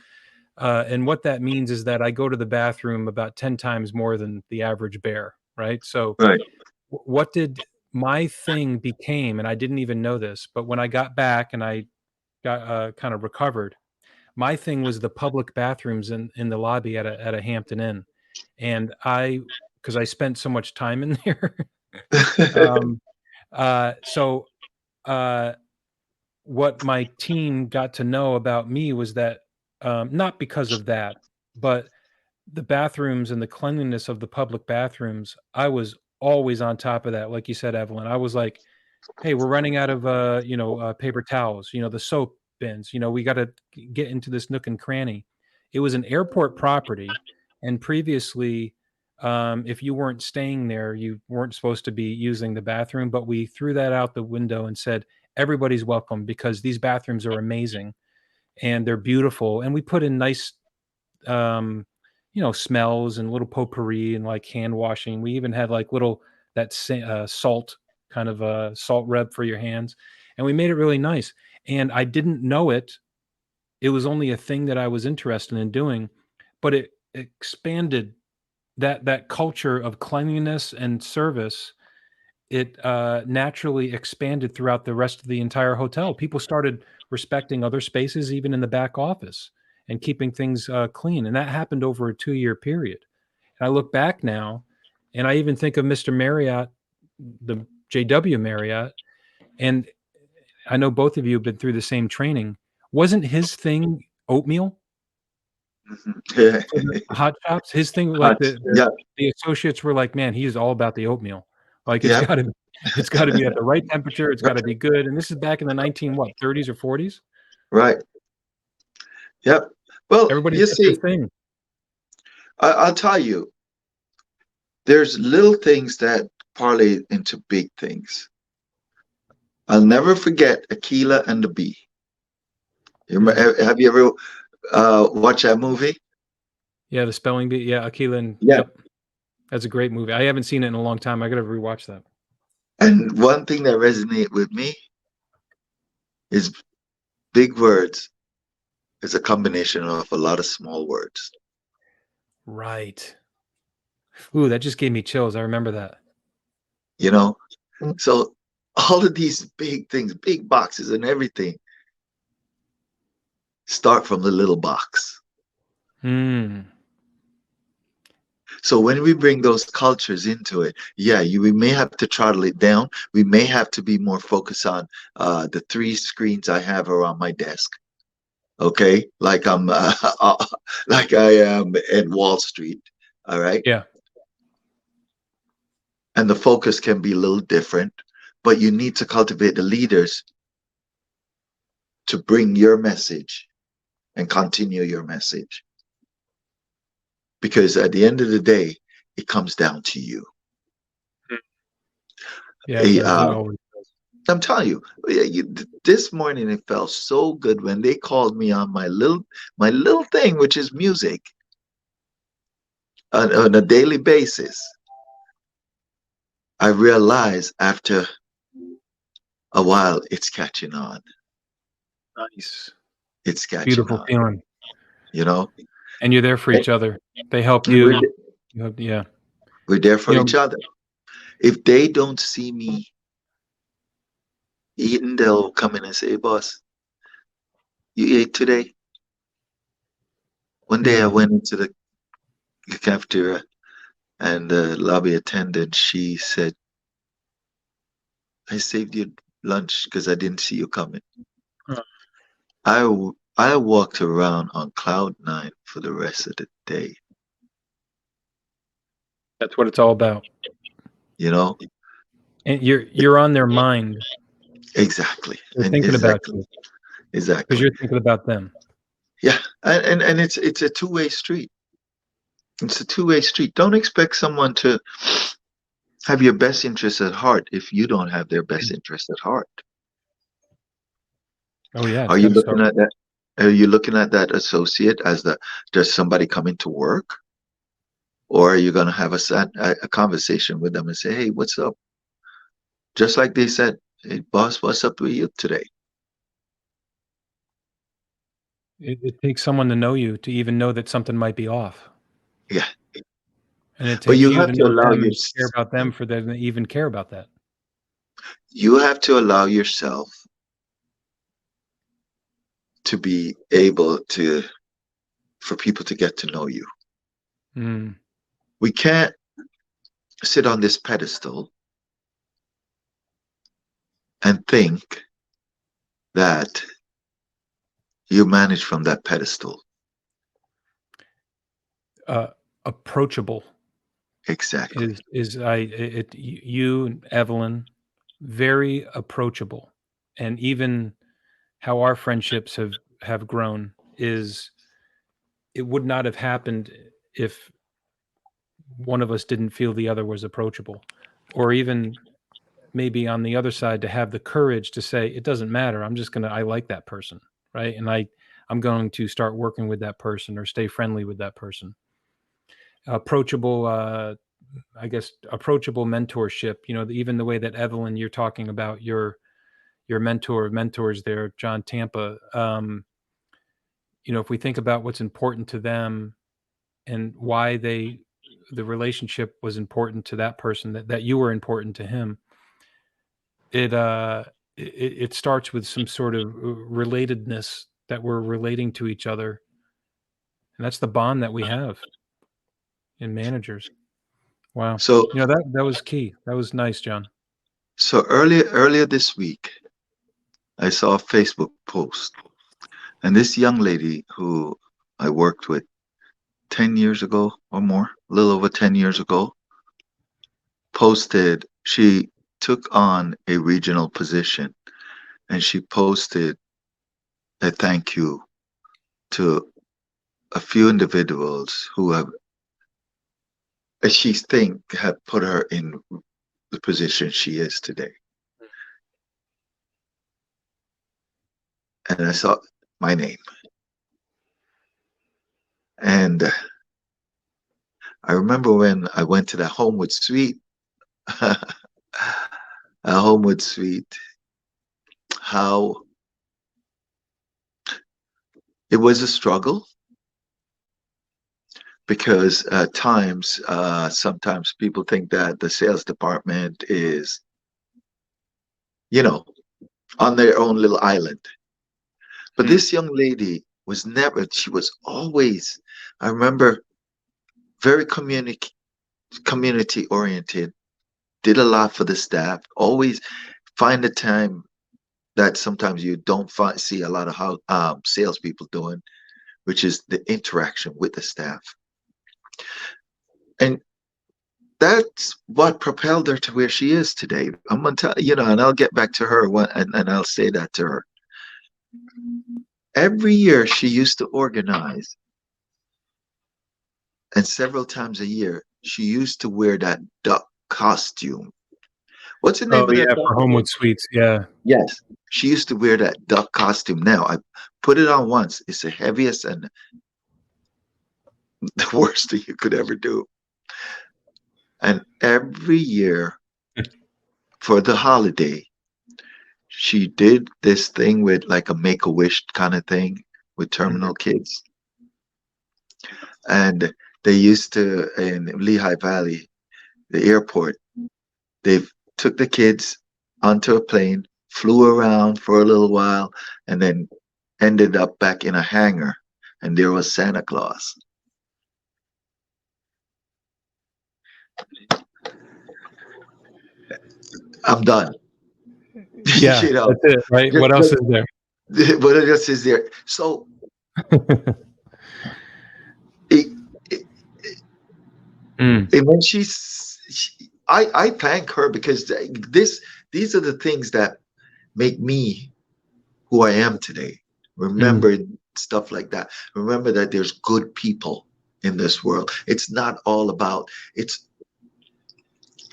and what that means is that I go to the bathroom about 10 times more than the average bear, right? So, Right. what did my thing became, and I didn't even know this, but when I got back and I got kind of recovered, my thing was the public bathrooms in the lobby at a Hampton Inn, and because I spent so much time in there. um, so what my team got to know about me was that not because of that, but the bathrooms and the cleanliness of the public bathrooms, I was always on top of that. Like you said, Evelyn, I was like, hey, we're running out of paper towels, the soap bins, we got to get into this nook and cranny. It was an airport property, and previously, if you weren't staying there, you weren't supposed to be using the bathroom, but we threw that out the window and said everybody's welcome because these bathrooms are amazing and they're beautiful, and we put in nice smells and little potpourri and like hand washing. We even had like little salt, kind of a salt rub for your hands, and we made it really nice. And I didn't know it. It was only a thing that I was interested in doing, but it expanded that culture of cleanliness and service. It naturally expanded throughout the rest of the entire hotel. People started respecting other spaces, even in the back office, and keeping things clean. And that happened over a 2-year period. And I look back now, and I even think of Mr. Marriott, the JW Marriott, and I know both of you have been through the same training. Wasn't his thing oatmeal? Yeah. For the hot shops? His thing, like Hot. Yeah. the associates were like, "Man, he's all about the oatmeal. Like, Yeah. it's gotta be at the right temperature, it's gotta be good." And this is back in the 30s or 40s? Right. Yep. Well, Everybody's you got their see, thing. I'll tell you, there's little things that parlay into big things. I'll never forget Aquila and the Bee. Have you ever watched that movie? Yeah, the spelling bee. Yeah, Aquila and Yeah. yep. That's a great movie. I haven't seen it in a long time. I gotta rewatch that. And one thing that resonated with me is big words is a combination of a lot of small words. Right. Ooh, that just gave me chills. I remember that. So all of these big things, big boxes and everything, start from the little box. Hmm. So when we bring those cultures into it, we may have to throttle it down. We may have to be more focused on the 3 screens I have around my desk. Okay, like I'm like I am at Wall Street. All right, Yeah. and the focus can be a little different, but you need to cultivate the leaders to bring your message and continue your message. Because at the end of the day, it comes down to you. Yeah, it does. It always does. I'm telling you, this morning it felt so good when they called me on my little thing, which is music, on a daily basis. I realized after a while it's catching on. Nice. It's catching Beautiful on. feeling. You know? And you're there for each other. They help And you. Yeah. we're there for You know, each other. If they don't see me eating, they'll come in and say, boss, you ate today? One day I went into the cafeteria and the lobby attendant, she said, I saved you lunch because I didn't see you coming. I walked around on cloud 9 for the rest of the day. That's what it's all about. You know? And you're on their mind. Exactly. They're And thinking about you. Exactly. Because you're thinking about them. Yeah. And it's a two-way street. It's a two-way street. Don't expect someone to have your best interest at heart if you don't have their best interest at heart. Oh yeah. Are you looking at that? Are you looking at that associate as just somebody coming to work? Or are you going to have a conversation with them and say, hey, what's up? Just like they said, hey, boss, what's up with you today? It takes someone to know you to even know that something might be off. Yeah. And it But takes you you have to to know allow them and care about them for them to even care about that. You have to allow yourself to be able for people to get to know you. Mm. We can't sit on this pedestal and think that you manage from that pedestal. Approachable. Exactly. You, Evelyn, very approachable. And even how our friendships have grown is it would not have happened if one of us didn't feel the other was approachable, or even maybe on the other side to have the courage to say, it doesn't matter. I like that person. Right. And I'm going to start working with that person or stay friendly with that person. Approachable, I guess, approachable mentorship, even the way that Evelyn, you're talking about your mentor of mentors there, John Tampa. If we think about what's important to them and why the relationship was important to that person, that you were important to him, it starts with some sort of relatedness that we're relating to each other. And that's the bond that we have in managers. Wow. So that was key. That was nice, John. So earlier this week, I saw a Facebook post, and this young lady who I worked with 10 years ago or more, a little over 10 years ago, posted, she took on a regional position, and she posted a thank you to a few individuals who have, as she think, have put her in the position she is today. And I saw my name. And I remember when I went to that Homewood Suite, how it was a struggle because at times, sometimes people think that the sales department is, on their own little island. But this young lady she was always, I remember, very community oriented, did a lot for the staff, always find the time that sometimes you don't see a lot of salespeople doing, which is the interaction with the staff. And that's what propelled her to where she is today. I'm going to tell and I'll get back to her and I'll say that to her. every year she used to organize, and several times a year she used to wear that duck costume. What's the name Oh of yeah, that duck for again? Homewood Suites. Yeah. Yes, she used to wear that duck costume. Now I put it on once. It's the heaviest and the worst thing you could ever do. And every year for the holiday, she did this thing with like a make a wish kind of thing with terminal kids. And they used to, in Lehigh Valley, the airport, they took the kids onto a plane, flew around for a little while, and then ended up back in a hangar. And there was Santa Claus. I'm done. Yeah, You know, that's it, right? What else is there? what else is there? So it, it, and when I thank her because these are the things that make me who I am today. Remember stuff like that. Remember that there's good people in this world. It's not all about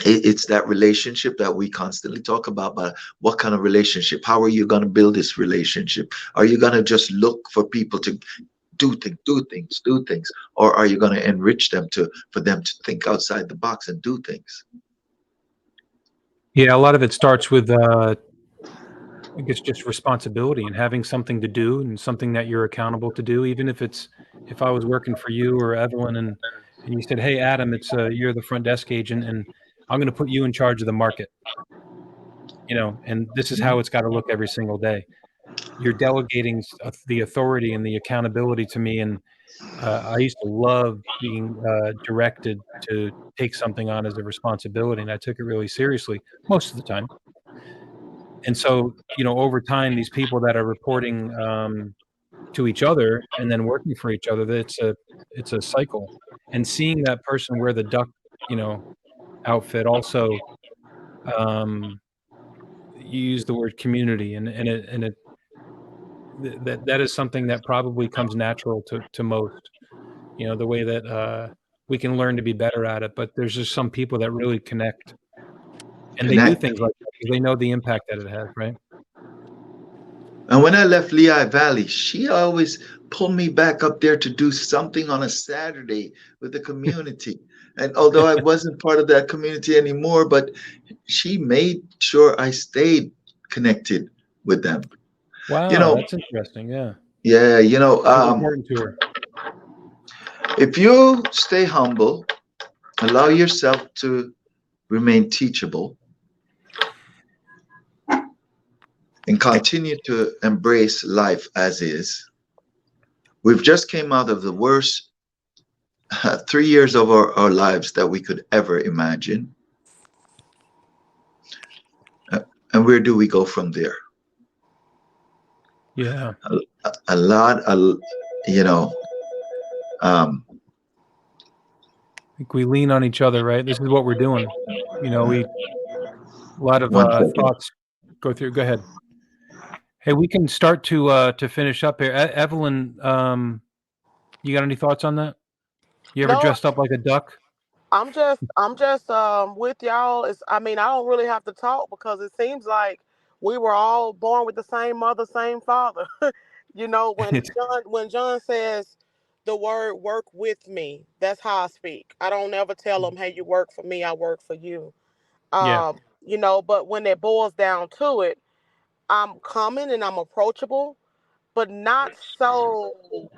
it's that relationship that we constantly talk about, but what kind of relationship? How are you going to build this relationship? Are you going to just look for people to do things, or are you going to enrich them for them to think outside the box and do things? Yeah, a lot of it starts with, I guess, just responsibility and having something to do and something that you're accountable to do. Even if I was working for you or Evelyn, and you said, "Hey, Adam, it's you're the front desk agent, and I'm going to put you in charge of the market," and this is how it's got to look every single day. You're delegating the authority and the accountability to me, and I used to love being directed to take something on as a responsibility, and I took it really seriously most of the time. And so, over time, these people that are reporting to each other and then working for each other, it's a cycle. And seeing that person wear the duck, you know, outfit also, um, you use the word community, and that is something that probably comes natural to most. The way that we can learn to be better at it, but there's just some people that really connect, and they do Connect. things like that because they know the impact that it has, right? And when I left Lehigh Valley, she always pulled me back up there to do something on a Saturday with the community. And although I wasn't part of that community anymore, but she made sure I stayed connected with them. You Wow, know, that's interesting. Yeah, yeah, it was important to her. if you stay humble, allow yourself to remain teachable, and continue to embrace life as is. We've just came out of the worst 3 years of our lives that we could ever imagine. Uh, and where do we go from there? Yeah, A lot, you know, I think we lean on each other, right? This is what we're doing. We a lot of one second. thoughts go through. Go ahead. Hey, we can start to finish up here. Evelyn, you got any thoughts on that? You ever No, dressed up like a duck? I'm just with y'all. I mean, I don't really have to talk because it seems like we were all born with the same mother, same father. When It's John says the word work with me, that's how I speak. I don't ever tell him, "Hey, you work for me, I work for you." yeah. But when it boils down to it, I'm coming and I'm approachable, but not so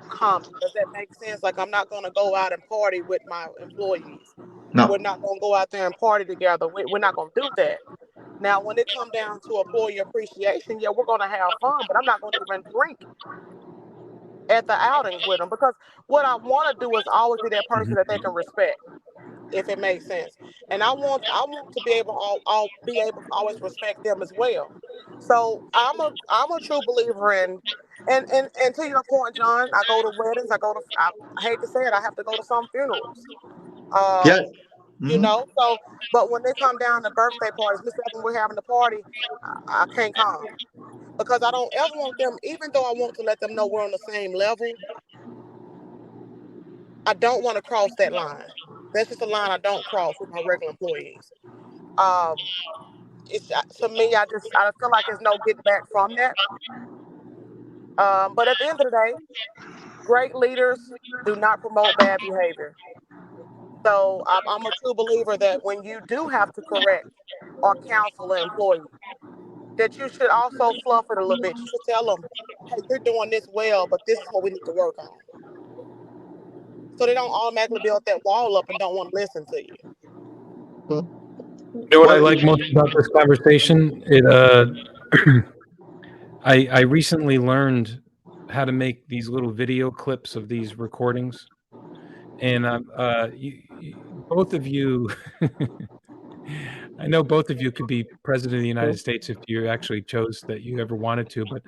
common. Does that make sense? Like, I'm not going to go out and party with my employees. We're No, not going to go out there and party together. We're not going to do that. Now, when it comes down to employee appreciation, yeah, we're going to have fun, but I'm not going to even drink at the outings with them because what I want to do is always be that person Mhm. that they can respect, if it makes sense. And I want to be able I'll be able to always respect them as well. So I'm a true believer in and to your point, John, I go to weddings, I hate to say it, I have to go to some funerals. yes. Um, Hmm. so but when they come down to birthday parties, Miss Evelyn, we're having a party, I can't come. because I don't ever want them, even though I want to let them know we're on the same level, I don't want to cross that line. That's just a line I don't cross with my regular employees. Um, it's to me, I feel like there's no getting back from that. But at the end of the day, great leaders do not promote bad behavior. So I'm a true believer that when you do have to correct or counsel an employee, that you should also fluff it a little bit. You should tell them, hey, you're doing this well, but this is what we need to work on. So they don't automatically build that wall up and don't want to listen to you. You know what I like most about this conversation? I recently learned how to make these little video clips of these recordings, and both of you, I know both of you could be president of the United States if you actually chose that you ever wanted to, but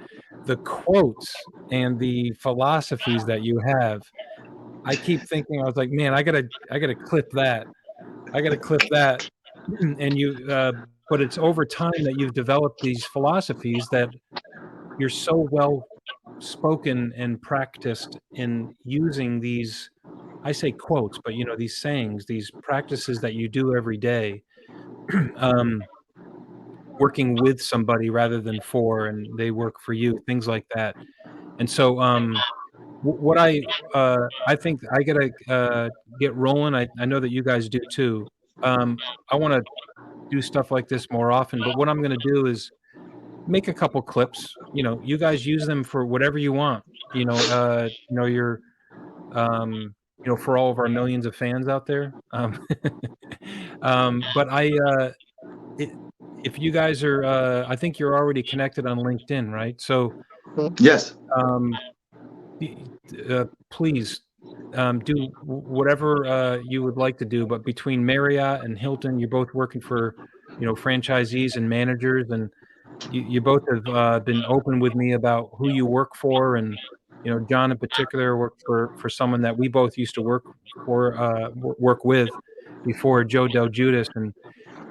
the quotes and the philosophies that you have, I keep thinking, I was like, man, I gotta clip that. I gotta clip that. And but it's over time that you've developed these philosophies that you're so well spoken and practiced in using these, I say quotes, but these sayings, these practices that you do every day, working with somebody rather than for, and they work for you, things like that. And so what I think I gotta get rolling. I know that you guys do too. I want to do stuff like this more often, but what I'm going to do is make a couple clips. You guys use them for whatever you want. You're for all of our millions of fans out there. But if you guys are, I think you're already connected on LinkedIn, right? So Yes. Please do whatever you would like to do. But between Marriott and Hilton, you're both working for franchisees and managers, and you both have been open with me about who you work for, and John in particular worked for someone that we both used to work with before, Joe Del Judas, and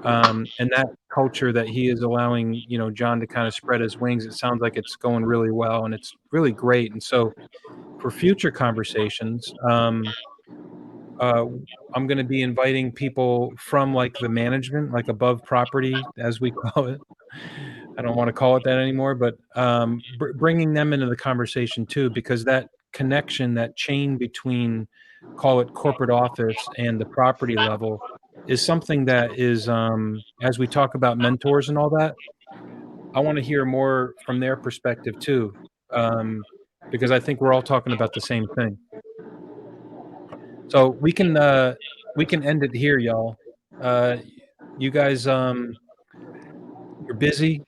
that culture that he is allowing John to kind of spread his wings. It sounds like it's going really well, and it's really great. And so for future conversations, I'm going to be inviting people from like the management, like above property, as we call it. I don't want to call it that anymore, but bringing them into the conversation too, because that connection, that chain between, call it corporate office and the property level, is something that is, as we talk about mentors and all that, I want to hear more from their perspective too, because I think we're all talking about the same thing. So we can end it here, y'all. You guys, you're busy,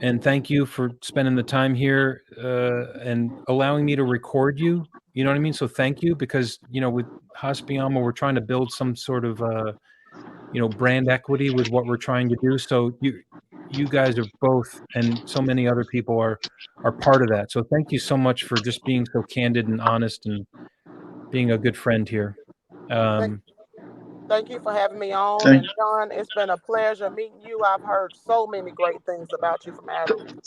and thank you for spending the time here and allowing me to record you. You know what I mean? So thank you, because with Hospiamo, we're trying to build some sort of brand equity with what we're trying to do. So you guys are both, and so many other people are part of that. So thank you so much for just being so candid and honest and being a good friend here. Thank you for having me on. And John, it's been a pleasure meeting you. I've heard so many great things about you from Adam.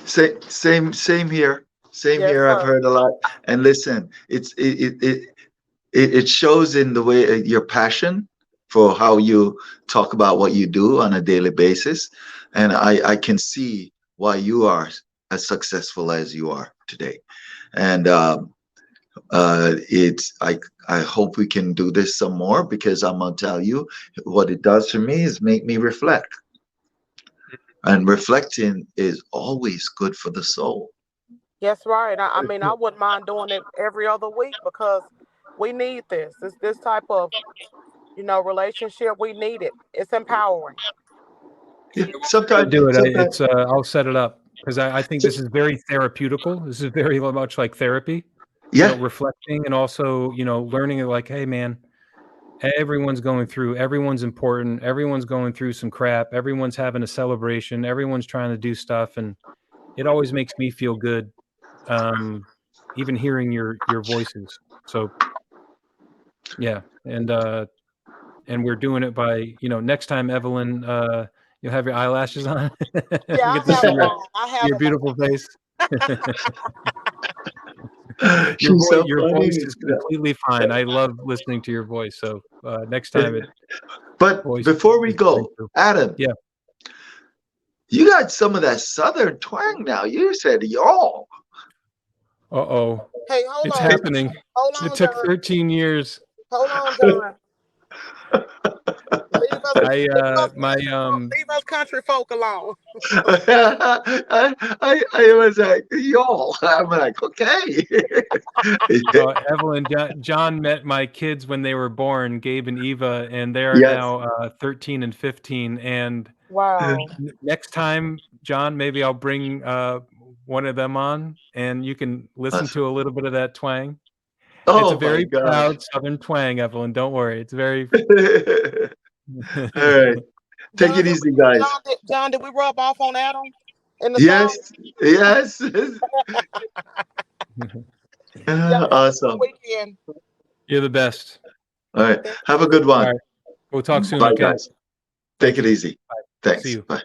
Same here. Same Yes, here. I've sir. heard a lot. And listen, it shows in the way your passion for how you talk about what you do on a daily basis, and I can see why you are as successful as you are today. And it's I hope we can do this some more, because I'm gonna tell you what it does for me is make me reflect, and reflecting is always good for the soul. Yes, right. I mean, I wouldn't mind doing it every other week, because we need this. This type of relationship. We need it. It's empowering. Yeah, Do it. It's I'll set it up, because I think this is very therapeutical. This is very much like therapy. Yeah. Reflecting, and also learning, like, hey man, everyone's important, everyone's going through some crap, everyone's having a celebration, everyone's trying to do stuff, and it always makes me feel good, even hearing your voices. So yeah, and we're doing it by next time, Evelyn, You'll have your eyelashes on. You Yeah, get I to have see them on. I have your them on. beautiful face. She's so Your funny. voice is completely fine. I love listening to your voice. So next time But voice before we is coming go, through. Adam, Yeah. you got some of that Southern twang now. You said y'all. Uh-oh. Hey, hold It's on. happening. Hold It on, took John. 13 years. Hold on, John. Leave us, leave us country folk alone. I was like, y'all. I'm like, okay. Evelyn, John met my kids when they were born, Gabe and Eva, and they are Yes. now 13 and 15. And Wow. next time, John, maybe I'll bring one of them on, and you can listen to a little bit of that twang. It's Oh a very my gosh. proud Southern twang, Evelyn. Don't worry. It's very. All right. Take it easy, guys. John, did we rub off on Adam in the Yes. Yes. song? Awesome. Weekend. You're the best. All right. Have a good one. All right. We'll talk soon. Bye, Okay. guys. Take it easy. Bye. Thanks. See you. Bye.